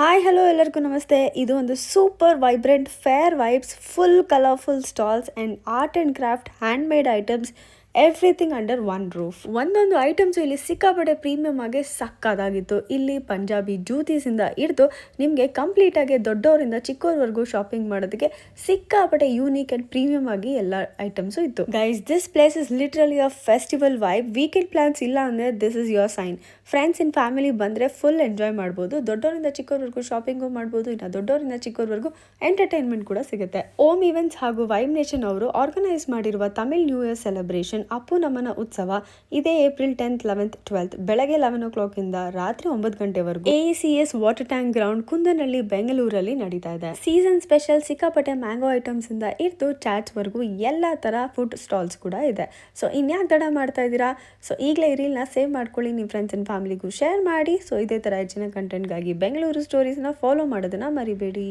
Hi hello ಎಲ್ಲರಿಗೂ ನಮಸ್ತೆ. ಇದು ಒಂದು super vibrant fair vibes full colourful stalls and art and craft hand made items everything under one roof. ಒಂದೊಂದು items ಇಲ್ಲಿ ಸಿಕ್ಕಾಪಟ್ಟೆ ಪ್ರೀಮಿಯಮ್ ಆಗಿ ಸಕ್ಕದಾಗಿತ್ತು. ಇಲ್ಲಿ ಪಂಜಾಬಿ ಜೂತೀಸಿಂದ ಹಿಡಿದು ನಿಮಗೆ ಕಂಪ್ಲೀಟಾಗಿ ದೊಡ್ಡವರಿಂದ ಚಿಕ್ಕವರವರೆಗೂ ಶಾಪಿಂಗ್ ಮಾಡೋದಕ್ಕೆ ಸಿಕ್ಕಾಪಟ್ಟೆ ಯೂನಿಕ್ ಆ್ಯಂಡ್ ಪ್ರೀಮಿಯಮ್ ಆಗಿ ಎಲ್ಲ ಐಟಮ್ಸು ಇತ್ತು. Guys, this place is literally a festival vibe. Weekend plans ಇಲ್ಲ ಅಂದರೆ this is your sign. Friends in family ಬಂದರೆ ಫುಲ್ ಎಂಜಾಯ್ ಮಾಡ್ಬೋದು. ದೊಡ್ಡವರಿಂದ ಚಿಕ್ಕವರವರೆಗೂ ಶಾಪಿಂಗು ಮಾಡ್ಬೋದು. ಇನ್ನು ದೊಡ್ಡವರಿಂದ ಚಿಕ್ಕವರವರೆಗೂ ಎಂಟರ್ಟೈನ್ಮೆಂಟ್ ಕೂಡ ಸಿಗುತ್ತೆ. ಓಮ್ ಈವೆಂಟ್ಸ್ ಹಾಗೂ ವೈಬ್ ನೇಷನ್ ಅವರು ಆರ್ಗನೈಸ್ ಮಾಡಿರುವ Tamil new year celebration Appu ನಮನ ಉತ್ಸವ ಇದೇ ಏಪ್ರಿಲ್ 10th, 11th, 12th ಬೆಳಗ್ಗೆ 11 o'clock ಇಂದ ರಾತ್ರಿ 9 ಗಂಟೆವರೆಗೂ AECS water tank ground Kundanahalli ಬೆಂಗಳೂರಲ್ಲಿ ನಡೀತಾ ಇದೆ. ಸೀಸನ್ ಸ್ಪೆಷಲ್ ಸಿಕ್ಕಾಪಟ್ಟೆ ಮ್ಯಾಂಗೋ ಐಟಮ್ಸ್ ಇಂದ ಹಿಡಿದು ಚಾಟ್ಸ್ ವರೆಗೂ ಎಲ್ಲ ತರ ಫುಡ್ ಸ್ಟಾಲ್ಸ್ ಕೂಡ ಇದೆ. ಸೊ ಇನ್ಯಾಕೆ ತಡ ಮಾಡ್ತಾ ಇದ್ದೀರಾ? ಸೊ ಈಗಲೇ ಈ ರೀಲ್ನ ಸೇವ್ ಮಾಡ್ಕೊಳ್ಳಿ, ನಿಮ್ಮ ಫ್ರೆಂಡ್ಸ್ ಅಂಡ್ ಫ್ಯಾಮಿಲಿಗೂ ಶೇರ್ ಮಾಡಿ. ಸೊ ಇದೇ ತರ ಹೆಚ್ಚಿನ ಕಂಟೆಂಟ್ಗಾಗಿ ಬೆಂಗಳೂರು ಸ್ಟೋರೀಸ್ನ ಫಾಲೋ ಮಾಡೋದನ್ನ ಮರಿಬೇಡಿ.